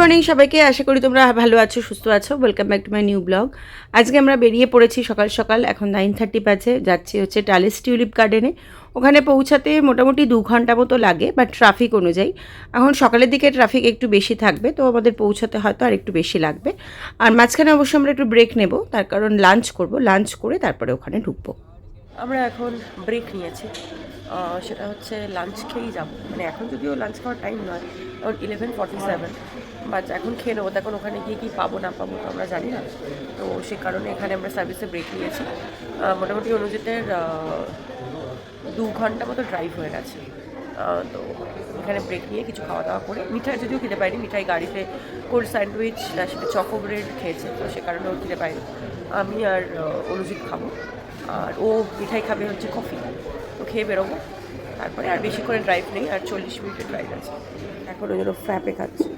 Morning সবাইকে, আশা করি তোমরা ভালো আছো, সুস্থ আছো। Welcome back to my new blog. আজকে আমরা বেরিয়ে পড়েছি সকাল সকাল, এখন 9:30 বাজে। যাচ্ছি হচ্ছে টালিস টিউলিপ গার্ডেনে। ওখানে পৌঁছাতে মোটামুটি 2 ঘন্টা মতো লাগে, বাট ট্রাফিক অনুযায়ী এখন সকালের দিকে ট্রাফিক একটু বেশি থাকবে, তো আমাদের পৌঁছাতে হয়তো আর একটু বেশি লাগবে। আর মাঝখানে অবশ্যই আমরা একটু ব্রেক নেব, তার কারণ লাঞ্চ করব, লাঞ্চ করে তারপরে ওখানে ঢুকবো। আমরা এখন ব্রেক নিয়েছি, সেটা হচ্ছে লাঞ্চ খেয়েই যাব। মানে এখন যদিও লাঞ্চ খাওয়ার টাইম নয়, এখন 11:47, বাট এখন খেয়ে নেবো। তখন ওখানে গিয়ে কী পাবো না পাবো তো আমরা জানি না, তো সে কারণে এখানে আমরা সার্ভিসে ব্রেক নিয়েছি। মোটামুটি অনুজিতের 2 ঘন্টা মতো ড্রাইভ হয়ে গেছে, তো এখানে ব্রেক নিয়ে কিছু খাওয়া দাওয়া করে, মিঠাই যদিও খেতে পারিনি, মিঠাই গাড়িতে কোল্ড স্যান্ডউইচ, তার সাথে চকো ব্রেড খেয়েছে, তো সে কারণে ও খেতে পারিনি। আমি আর অনুজিৎ খাবো, আর ও মিঠাই খাবে হচ্ছে কফি। তো খেয়ে বেরোবো, তারপরে আর বেশি করে ড্রাইভ নেই, আর 40 মিনিটের ড্রাইভ আছে। এখন ওই জন্য ফ্র্যাপে খাচ্ছে।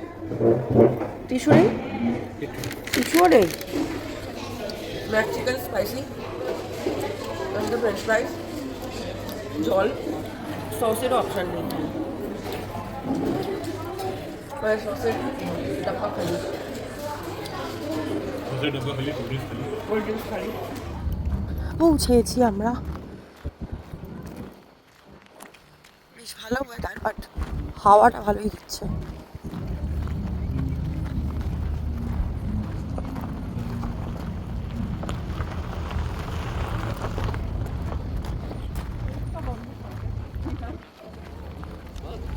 টিস্যু নেই, টিস্যুও নেই। Mac chicken spicy, French fries, জল, সসেরও অপশান নেই, সসের ডাব্বা খালি, কোল্ড ড্রিঙ্কস খালি। পৌঁছেছি আমরা। বেশ ভালো ওয়েদার, বাট হাওয়াটা ভালোই দিচ্ছে।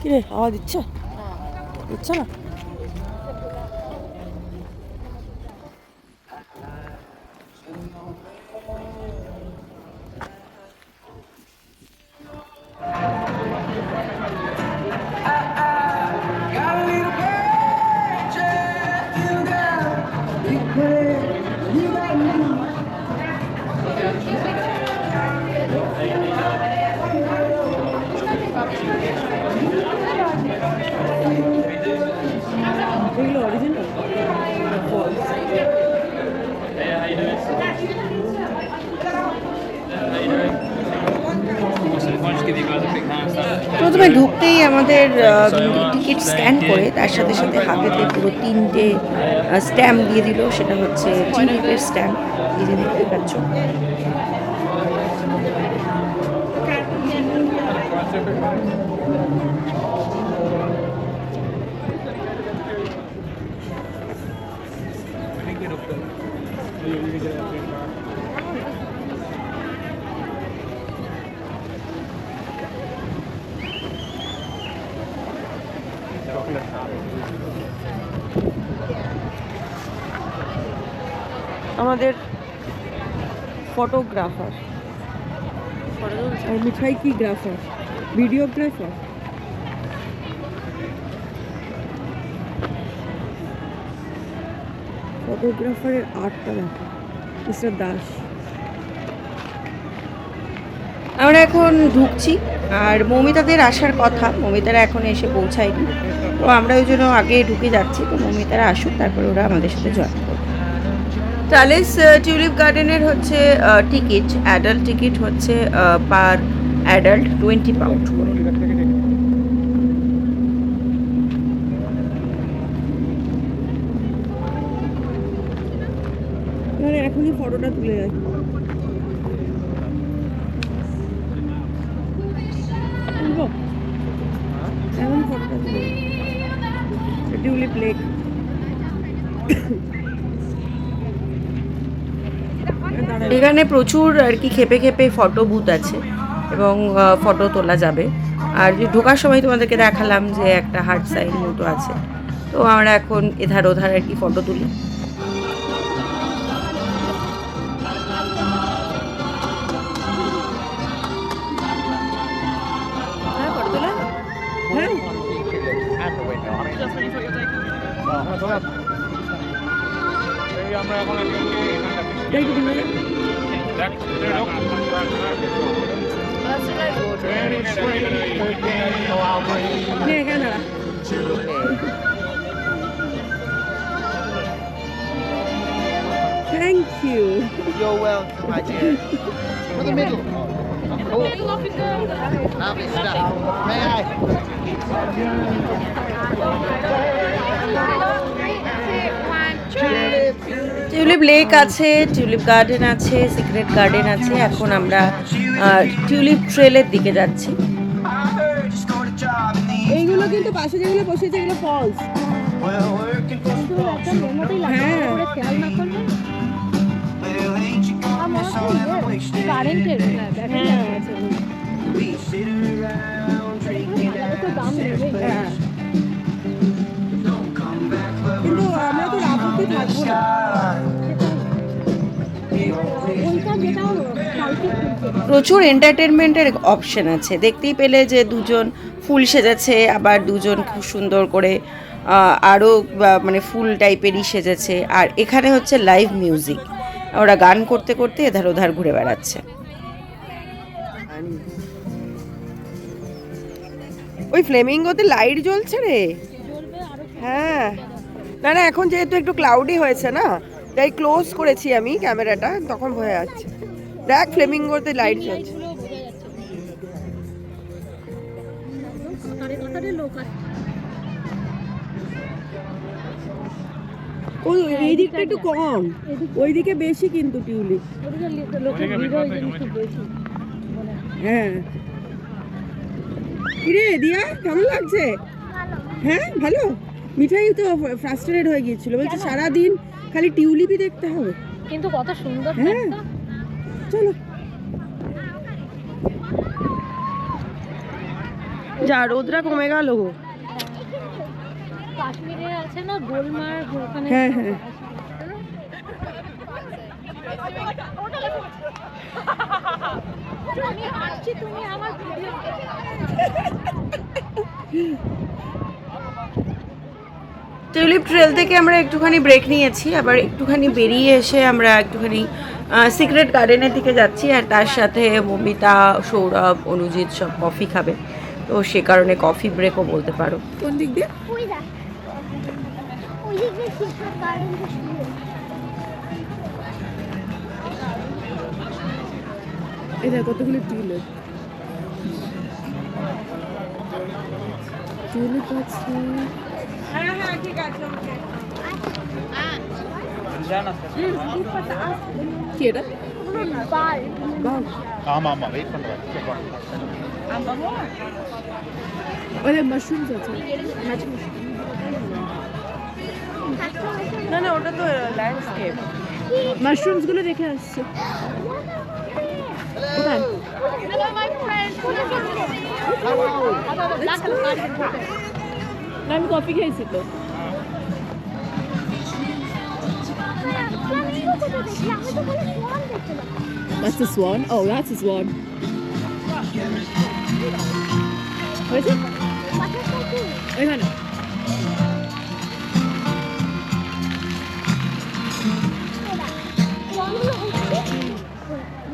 কিরে, হাওয়া দিচ্ছে? দিচ্ছে না? প্রথমে ঢুকতেই আমাদের টিকিট স্ক্যান করে তার সাথে সাথে হাতেতে পুরো 3টে স্ট্যাম্প দিয়ে দিল। সেটা হচ্ছে টিউলিপের স্ট্যাম্প, এই যে দেখতে পাচ্ছ। আমাদের ফটোগ্রাফার, আর মিঠাই কি গ্রাফার, ভিডিওগ্রাফার। ফটোগ্রাফারের আর্টটা দেখো, মিস্টার দাস। আমরা এখন ঢুকছি, আর মৌমিতাদের আসার কথা, মৌমিতারা এখন এসে পৌঁছায়নি, তো আমরা ওই জন্য আগে ঢুকে যাচ্ছি। তো মৌমিতারা আসুক, তারপরে ওরা আমাদের সাথে জয়েন করবে। টালিস টিউলিপ গার্ডেনের হচ্ছে টিকিট, অ্যাডাল্ট টিকিট হচ্ছে পার অ্যাডাল্ট 20 পাউন্ড করে। এখনই ফটোটা তুলে যায়। এখন ফটোটা তুলে টিউলিপ লেক। এখানে প্রচুর আর কি খেপে খেপে ফটো বুথ আছে, এবং ফটো তোলা যাবে। আর ঢোকার সময় তোমাদেরকে দেখালাম যে একটা হার্ট সাইন মতো আছে, তো আমরা এখন এধার ওধার আর কি ফটো তুলি। Thank you. You're welcome, my dear. For the middle. Cool. Lovely stuff. May I? Tulip lake আছে, টিউলিপ গার্ডেন আছে, সিক্রেট গার্ডেন আছে। এখন আমরা টিউলিপ ট্রেলের দিকে যাচ্ছি। এইগুলো কিন্তু পাশে যেগুলো বসেছে এগুলো ফলস। কারেন্টের কিন্তু আমরা তো রাতে থাকবো না। প্রচুর এন্টারটেনমেন্টের অপশন আছে। দেখতেই পেলে যে দুজন ফুল সেজেছে, আবার দুজন খুব সুন্দর করে আরও মানে ফুল টাইপেরই সেজেছে। আর এখানে হচ্ছে লাইভ মিউজিক, ওরা গান করতে করতে এধার ওধার ঘুরে বেড়াচ্ছে। ওই ফ্লেমিঙ্গোতে লাইট জ্বলছে রে। হ্যাঁ, না না, এখন যেহেতু একটু ক্লাউডি হয়েছে না, তাই ক্লোজ করেছি আমি ক্যামেরাটা, তখন বোঝা যাচ্ছে। দেখ ফ্লেমিঙ্গোতে লাইট জ্বলছে। ওই এই দিকটা একটু কম, ওই দিকে বেশি কিন্তু টিউলিপ। হ্যাঁ, কিরে দিয়া কেমন লাগছে? হ্যাঁ ভালো। মিঠাই তো ফ্রাস্ট্রেটেড হয়ে গিয়েছিল, বলছে সারাদিন খালি টিউলিপই দেখতে হবে, কিন্তু কত সুন্দর। হ্যাঁ চলো। যা রোদরা কমে গেল। কাশ্মীরে আছে না গোলমার্গ, ওখানে হ্যাঁ হ্যাঁ আমি হাঁটছি, তুমি আমার ভিডিও। টিউলিপ ট্রেল থেকে আমরা একটুখানি ব্রেক নিয়েছি, আবার একটুখানি বেরিয়ে এসে আমরা একটুখানি সিক্রেট গার্ডেনের দিকে যাচ্ছি। আর তার সাথে মমিতা, সৌরভ, অনুজিৎ সব কফি খাবে, তো সে কারণে কফি ব্রেকও বলতে পারো। কোন দিক দিয়ে? এটা কতগুলো টিউলিপ, টিউলিপ আছে। হ্যাঁ হ্যাঁ ঠিক আছে, ওকে। কি এটা? ஆமாம் ஆமாம் வெயிட் பண்ணுறேன் ওদের মাশরুমস আছে। না না, ওটা তো ল্যান্ডস্কেপ। মাশরুমস গুলো দেখে আসছে। কোথায়? না আমি কফি খেয়েছি তো। That's a swan? Oh, that's a swan. Where is it? এখানে।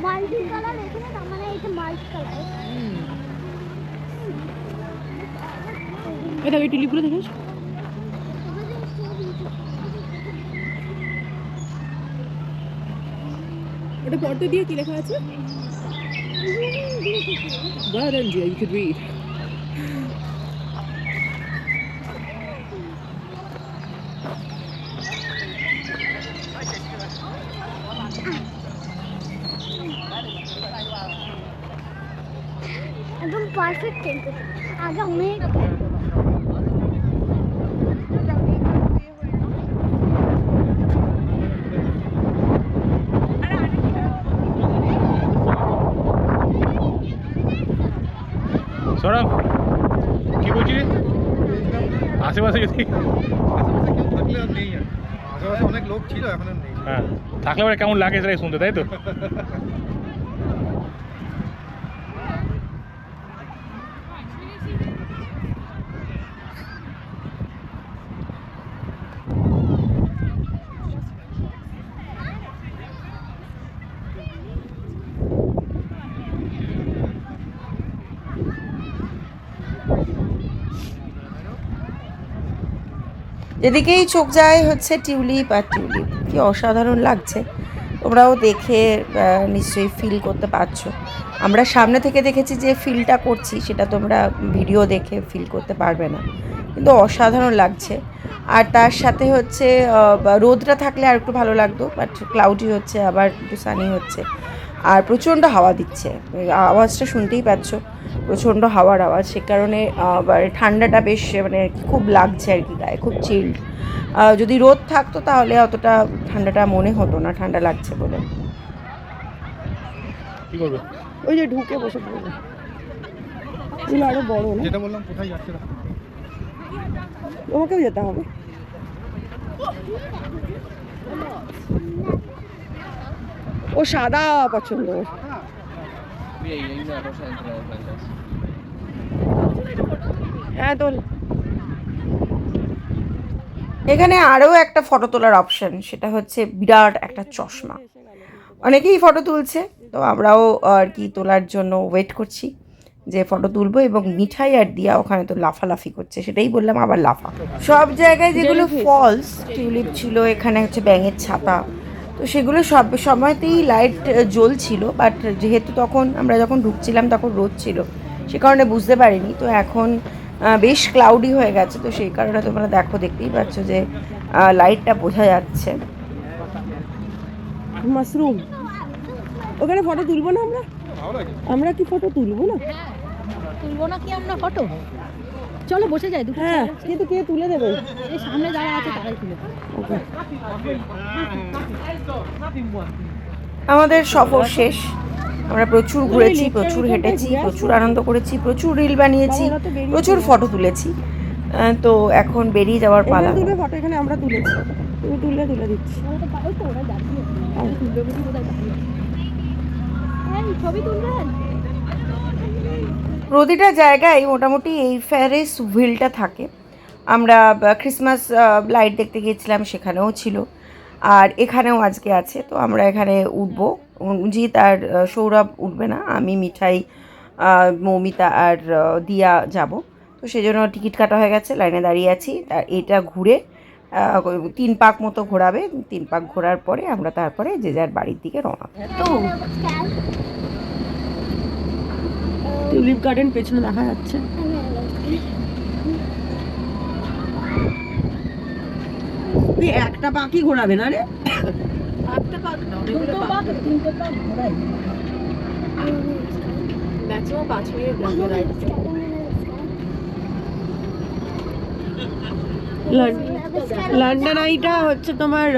মাল্টি কালার, এখানে তার মানে এটা মাল্টি কালার। এটা ওই টিউলিপগুলো দেখে আসো। ওটা পর্দা দিয়ে কি লেখা আছে? Well done, dear. You could read. একদম পারফেক্ট টেম্পারেচার। আগে অনেক সৌরভ কি বলছিস? আশেপাশে যদি থাকলে আর নেই, আশেপাশে অনেক লোক ছিল, এখন আর নেই। হ্যাঁ থাকলে পরে কেমন লাগে সেটাই শুনতে, তাই তো? যেদিকেই চোখ যায় হচ্ছে টিউলিপ আর টিউলিপ। কি অসাধারণ লাগছে, তোমরাও দেখে নিশ্চয়ই ফিল করতে পারছো। আমরা সামনে থেকে দেখেছি যে ফিলটা করছি, সেটা তোমরা ভিডিও দেখে ফিল করতে পারবে না, কিন্তু অসাধারণ লাগছে। আর তার সাথে হচ্ছে রোদটা থাকলে আর একটু ভালো লাগতো, বাট ক্লাউডি হচ্ছে, আবার একটু সানি হচ্ছে, আর প্রচণ্ড হাওয়া দিচ্ছে। আওয়াজটা শুনতেই পাচ্ছ, প্রচণ্ড হাওয়ার আওয়াজ, সে কারণে ঠান্ডাটা বেশ মানে খুব লাগছে আর কি, গায়ে খুব চিল্ড। যদি রোদ থাকতো তাহলে অতটা ঠান্ডাটা মনে হতো না, ঠান্ডা লাগছে বলে। কি করবে? ওই যে ঢুকে বসে পড়বে, এগুলো আরো বড় না? যেটা বললাম কোথায় যাচ্ছে না তোমাকেও যেতে হবে। ও সাদা পছন্দ। হ্যাঁ তোল। এখানে আরও একটা ফটো তোলার অপশন, সেটা হচ্ছে বিরাট একটা চশমা। অনেকেই ফটো তুলছে, তো আমরাও আর কি তোলার জন্য ওয়েট করছি যে ফটো তুলবো। এবং মিঠাই আর দিয়া ওখানে তো লাফালাফি করছে, সেটাই বললাম আবার লাফা। সব জায়গায় যেগুলো ফলস টিউলিপ ছিল, এখানে হচ্ছে ব্যাঙের ছাতা, তো সেগুলো সব সময়তেই লাইট জ্বলছিল, বাট যেহেতু তখন আমরা যখন ঢুকছিলাম তখন রোদ ছিল, সে কারণে বুঝতে পারিনি। তো এখন বেশ ক্লাউডি হয়ে গেছে, তো সেই কারণে তোমরা দেখতেই পাচ্ছ যে লাইটটা বোঝা যাচ্ছে। মাশরুম, ওখানে ফটো তুলবো না আমরা? আমরা কি ফটো তুলবো না? তুলবো না কি আমরা ফটো? চলো বসে যাই দুটো। হ্যাঁ, কিন্তু কে তুলে দেবে? এই সামনে যারা আছে তারাই তুলে দেবে। আমাদের সফর শেষ, আমরা প্রচুর ঘুরেছি, প্রচুর হেঁটেছি, প্রচুর আনন্দ করেছি, প্রচুর রিল বানিয়েছি, প্রচুর ফটো তুলেছি। তো এখন বেরিয়ে যাওয়ার পালা। তুলবে ফটো? এখানে আমরা তুলেছি, তুমি তুলে দিচ্ছি। ছবি তুলবেন? প্রতিটা জায়গায় মোটামুটি এই ফেয়ারিস হুইলটা থাকে। আমরা ক্রিসমাস লাইট দেখতে গিয়েছিলাম, সেখানেও ছিল, আর এখানেও আজকে আছে। তো আমরা এখানে উঠবো, জিৎ আর সৌরভ উঠবে না, আমি, মিঠাই, মৌমিতা আর দিয়া যাব। তো সেই জন্য টিকিট কাটা হয়ে গেছে, লাইনে দাঁড়িয়ে আছি। এটা ঘুরে 3 পাক মতো ঘোরাবে, 3 পাক ঘোরার পরে আমরা তারপরে যে যার বাড়ির দিকে রওনা। তো টিউলিপ গার্ডেন পেছনে দেখা যাচ্ছে। তুই একটা পাখি ঘোরাবে না রে? একটা পাখি না, তিনটে পাক ঘোরাই। ম্যাক্সিমাম 5 মিনিট লাগবে রাইড। লন্ডন আইটা হচ্ছে তোমার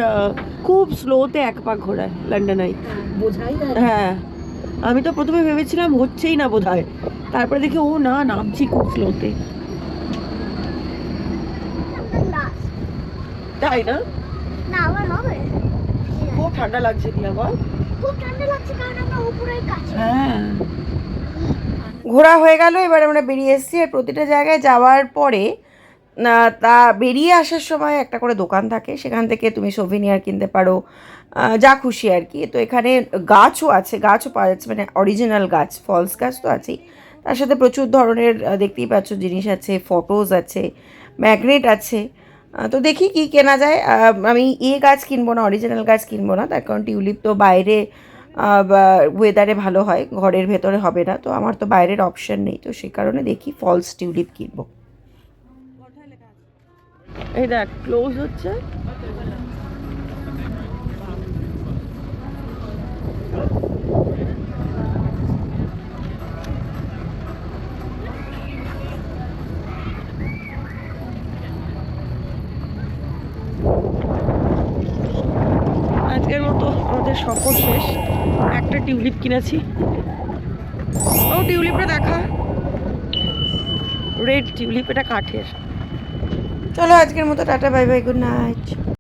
খুব স্লোতে 1 পাক ঘোরায় লন্ডন আই। বোঝাই যায়। হ্যাঁ, আমি তো প্রথমে ভেবেছিলাম হচ্ছেই না বোধহয়, তারপরে দেখি ও না, নামছি খুব স্লোতে। তাই না? না আবার হবে। খুব ঠান্ডা লাগছে দিয়া বল। খুব ঠান্ডা লাগছে কারণ আমরা উপরের কাছে। হ্যাঁ, ঘোরা হয়ে গেল, এবার আমরা বেরিয়ে এসেছি। আর প্রতিটা জায়গায় যাওয়ার পরে তা বেরিয়ে আসার সময় একটা করে দোকান থাকে, সেখান থেকে তুমি সোভিনিয়ার কিনতে পারো, যা খুশি আর কি। তো এখানে গাছও আছে, গাছও পাওয়া যাচ্ছে, মানে অরিজিনাল গাছ, ফলস গাছ তো আছেই, তার সাথে প্রচুর ধরনের দেখতেই পাচ্ছ জিনিস আছে, ফটোজ আছে, ম্যাগনেট আছে। তো দেখি কি কেনা যায়। আমি গাছ কিনবো না, অরিজিনাল গাছ কিনবো না, তার কারণ টিউলিপ তো বাইরে ওয়েদারে ভালো হয়, ঘরের ভেতরে হবে না। তো আমার তো বাইরের অপশন নেই, তো সেই কারণে দেখি ফলস টিউলিপ কিনবো। এই দেখ ক্লোজ হচ্ছে। আজকের মতো আমাদের সফর শেষ, একটা টিউলিপ কিনেছি। ও টিউলিপটা দেখা, রেড টিউলিপ, এটা কাঠের। চলো আজকের মতো tata, bye bye, good night.